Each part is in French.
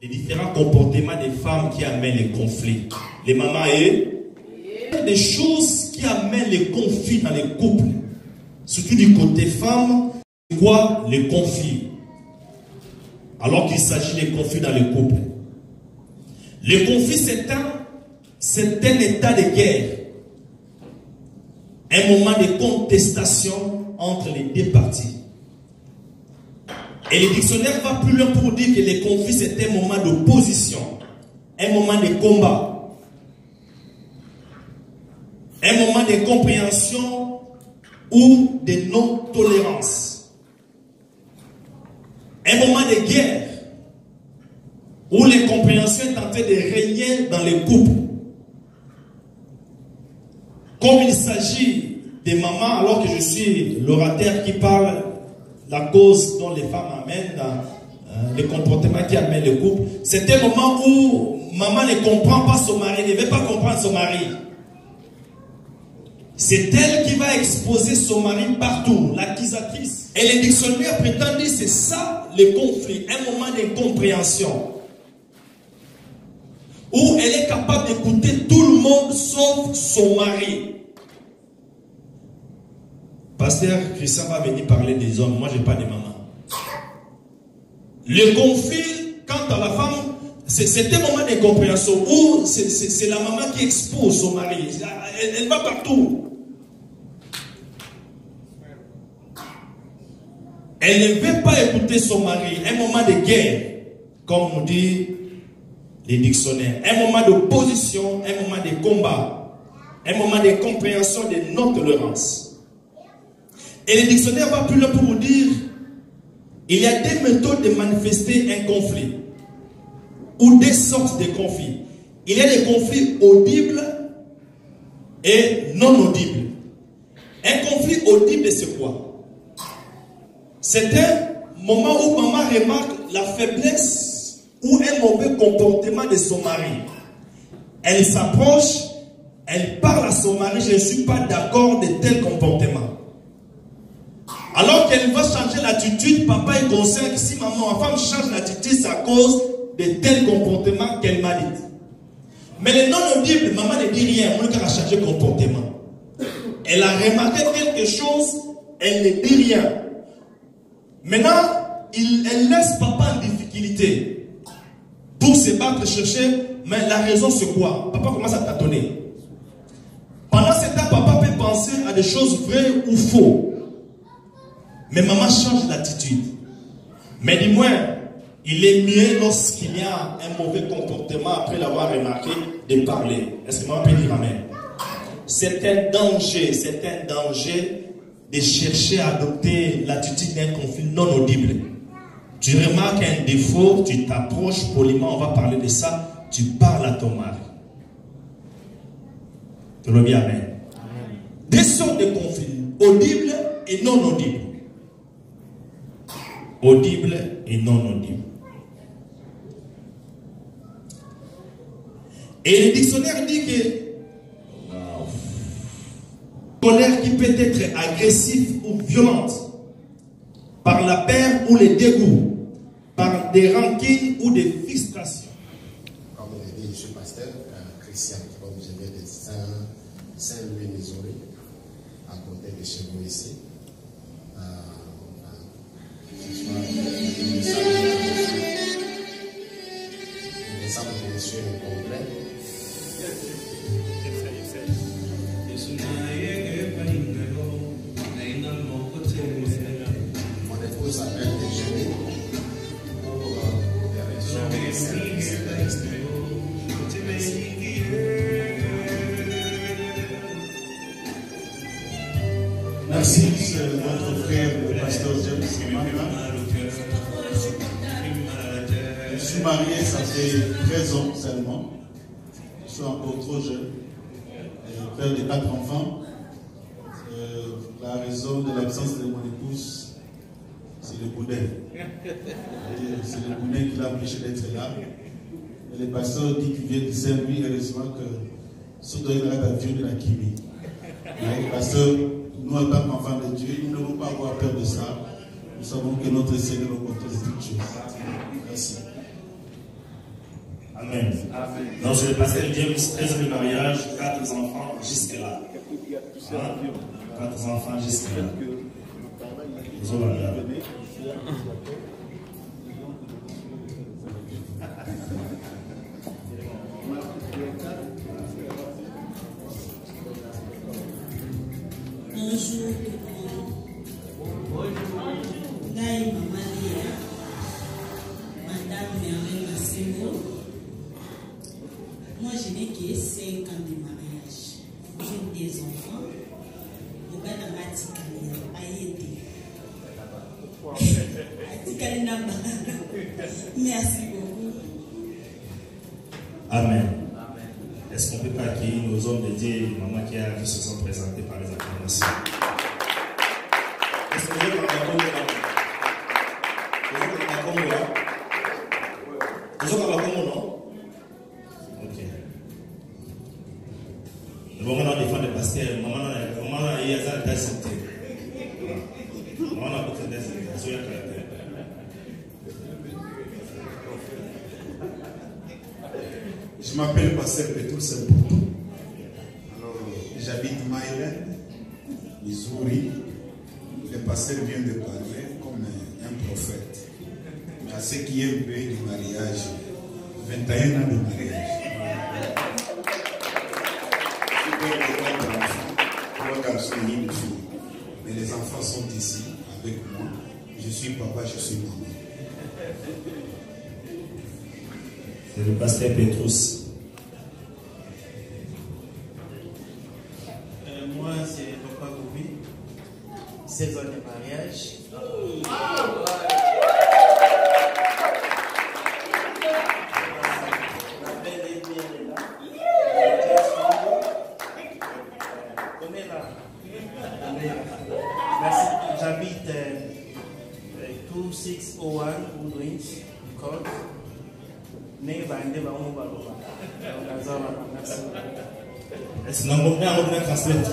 les différents comportements des femmes qui amènent les conflits. Les mamans et des choses qui amènent les conflits dans les couples, surtout du côté femme, c'est quoi? Les conflits. Alors qu'il s'agit des conflits dans les couples. Le conflit, c'est un état de guerre. Un moment de contestation entre les deux parties. Et le dictionnaire va plus loin pour dire que les conflits, c'est un moment d'opposition, un moment de combat, un moment de compréhension ou de non-tolérance, un moment de guerre où l'incompréhension est en train de régner dans les couples. Comme il s'agit des mamans, alors que je suis l'orateur qui parle la cause dont les femmes amènent, les comportements qui amènent le couple, c'est un moment où maman ne comprend pas son mari, ne veut pas comprendre son mari. C'est elle qui va exposer son mari partout, l'accusatrice. Et les dictionnaires prétendent dire c'est ça le conflit, un moment d'incompréhension. Où elle est capable d'écouter tout le monde sauf son mari. Pasteur Christian va venir parler des hommes, moi je n'ai pas de maman. Le conflit, quant à la femme, c'est un moment d'incompréhension où c'est la maman qui expose son mari. Elle va partout. Elle ne veut pas écouter son mari. Un moment de guerre, comme on dit les dictionnaires. Un moment d'opposition, un moment de combat. Un moment de compréhension, de non-tolérance. Et le dictionnaire va plus loin pour vous dire il y a des méthodes de manifester un conflit. Ou des sortes de conflits. Il y a des conflits audibles et non audibles. Un conflit audible, c'est quoi? C'est un moment où maman remarque la faiblesse ou un mauvais comportement de son mari. Elle s'approche, elle parle à son mari, je ne suis pas d'accord de tel comportement. Alors qu'elle va changer l'attitude, papa est conscient que si maman ou femme change l'attitude, c'est à cause de tel comportement qu'elle m'a dit. Mais le non audible, maman ne dit rien, on a changé de comportement. Elle a remarqué quelque chose, elle ne dit rien. Maintenant, elle laisse papa en difficulté pour se battre, chercher, mais la raison c'est quoi? Papa commence à tâtonner. Pendant ce temps, papa peut penser à des choses vraies ou fausses. Mais maman change d'attitude. Mais du moins, il est mieux lorsqu'il y a un mauvais comportement après l'avoir remarqué de parler. Est-ce que maman peut dire amen? C'est un danger de chercher à adopter l'attitude d'un conflit non audible. Tu remarques un défaut, tu t'approches poliment, on va parler de ça, tu parles à ton mari. Tu le dis amen. Des sortes de conflits, audibles et non audibles. Audible et non audible. Et le dictionnaire dit que colère qui peut être agressive ou violente par la peur ou le dégoût, par des rancines ou des frustrations. Comme on a dit, je suis pasteur Christian, comme je viens de Saint-Louis-Missouri, à côté de chez vous ici. Il semble que je suis complet. Mon épouse s'appelle déjeuner pour des raisons de service de l'extérieur. Merci, c'est notre frère le pasteur James Manga. Je suis marié, ça fait 13 ans seulement. Je suis encore trop jeune. Père de 4 enfants. La raison de l'absence de mon épouse, c'est le boudin. C'est le boudin qui l'a empêché d'être là. Et le pasteur dit qu'il vient de Saint-Louis, heureusement que ce doit être l'avion de la Kimi. Le pasteur, nous, en tant qu'enfants de Dieu, nous ne devons pas avoir peur de ça. Nous savons que notre Seigneur nous contrôle toutes choses. Merci. Amen. Donc je vais passer le James, 13 ans de mariage, 4 enfants jusque-là. 4 enfants jusque-là. Bonjour. Naï Maman Léa, Madame Mère Massimo. Moi, je n'ai que 5 ans de mariage. J'ai des enfants. Le gars n'a pas dit Merci beaucoup. Amen. Est-ce qu'on peut pas accueillir nos hommes de Dieu, maman qui se sont présentés par les acclamations? Est-ce que vous êtes en Congo là? Vous êtes en Congo là? Vous êtes en Congo, non? Ok. Le moment où on défend le pasteur, le moment où il y a ça, c'est je m'appelle Pasteur Petrus Mputu. Alors, j'habite Maryland, Missouri. Le pasteur vient de parler comme un prophète. À ce qui est le pays du mariage, 21 ans de mariage. Trois garçons et une fille. Mais les enfants sont ici avec moi. Je suis papa, je suis maman. C'est le pasteur Petrus. Moi, c'est Papa Goubi. 16 ans de mariage. J'habite 2601 Woodwinds Court. Est-ce que nous avons translate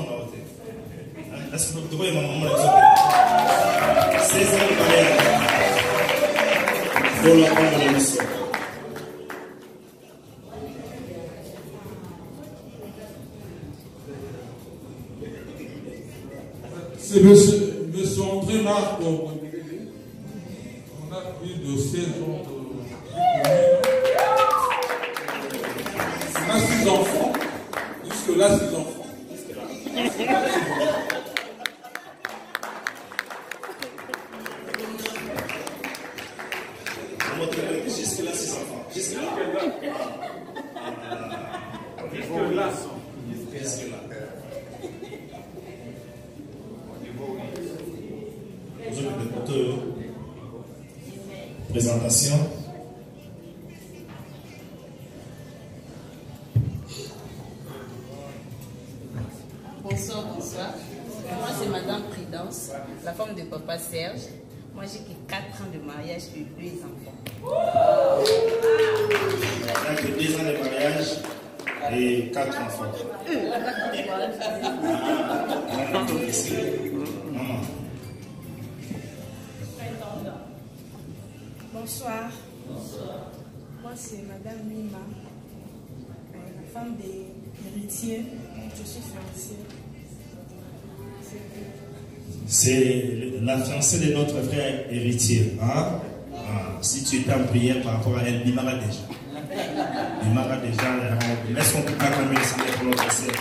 alors est-ce que vous voyez ma maman? 16 ans de mariage. Pour la prendre de l'émission. C'est monsieur André Marc. On a plus de 16 ans de... On a 6 enfants. Jusque-là, 6 enfants. Jusque-là, 6 enfants. Jusque-là. Jusque-là. Présentation. Bonsoir. Moi, c'est Madame Prudence, la femme de Papa Serge. Moi, j'ai que 4 ans de mariage et 2 enfants. Elle a que 2 ans de mariage et 4 enfants. Maman. Bonsoir. Moi, c'est Madame Mima, la femme des héritiers. Je suis fiancée. C'est la fiancée de notre frère héritier. Hein? Si tu étais en prière par rapport à elle, Bimara déjà. Bimara déjà, est-ce qu'on peut pas quand même essayer pour notre sœur?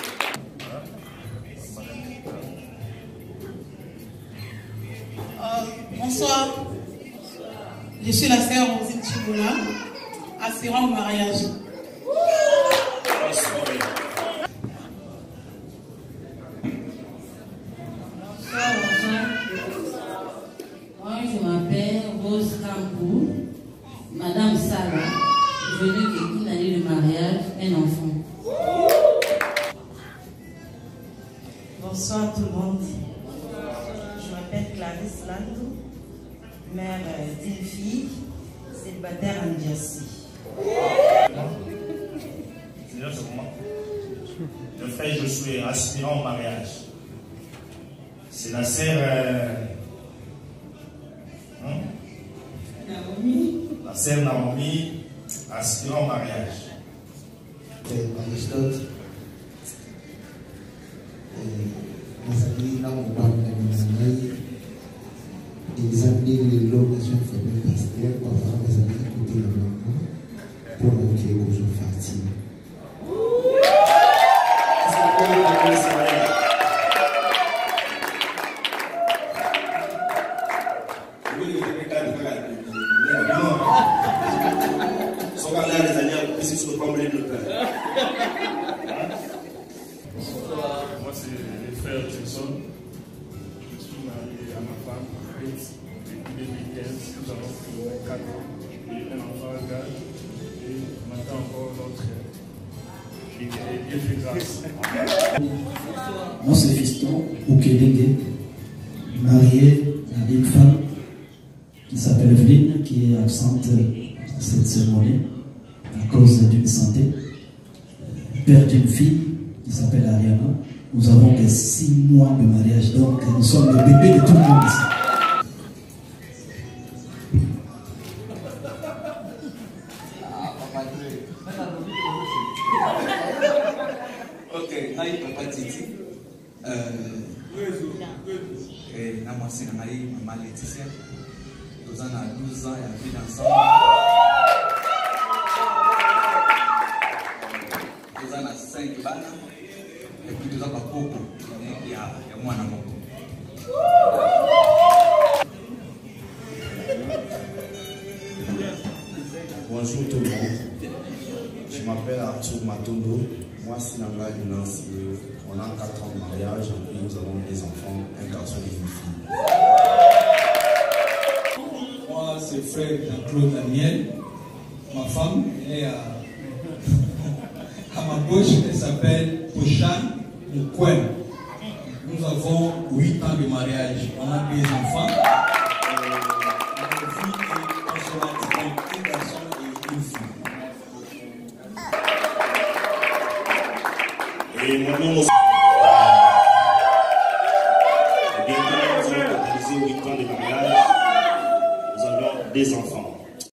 Bonsoir. Je suis la sœur Rosine Chiboula, assirant au mariage. Moi, je m'appelle Rose Campou, Madame Sala, venue avec une année de mariage, un enfant. Bonsoir tout le monde. Je m'appelle Clarisse Landou, mère d'une fille, célibataire en Djassi. Le frère Josué, aspirant au mariage. C'est la sœur La sœur Naomi, aspirant au mariage. Aristote, les examiner l'occasion de famille pasteur pour avoir des amis écouter le moment pour montrer aux autres parties. Moi c'est le frère Jason. Je suis marié à ma femme, depuis 2015. Nous avons fait 4 ans et un enfant gage. Et maintenant encore l'autre. Et Dieu fait grâce. Moi c'est Fiston Oukelenge, marié à une femme qui s'appelle Evelyne, qui est absente à cette cérémonie à cause d'une santé. Père d'une fille qui s'appelle Ariana. Nous avons que 6 mois de mariage, donc nous sommes le bébé de tout le monde ici. Ok, naï papa Titi. Et na moi c'est naï maman Laetitia. Nous en avons 12 ans et on vit ensemble. Nous en avons 5 bana. Et puis nous avons beaucoup. Il y a moi dans mon coup. Bonjour tout le monde. Je m'appelle Arthur Matondo. Moi, c'est Nanga Dunas. On a 4 ans de mariage et puis nous avons des enfants, un garçon et une fille. Moi, c'est frère Jean-Claude Daniel. Ma femme est à ma gauche, elle s'appelle Pochan Mukwen. Nous avons 8 ans de mariage. On a 2 enfants. Et moi-même aussi. Et bien, nous avons utilisé 8 ans de mariage. Nous avons 2 enfants.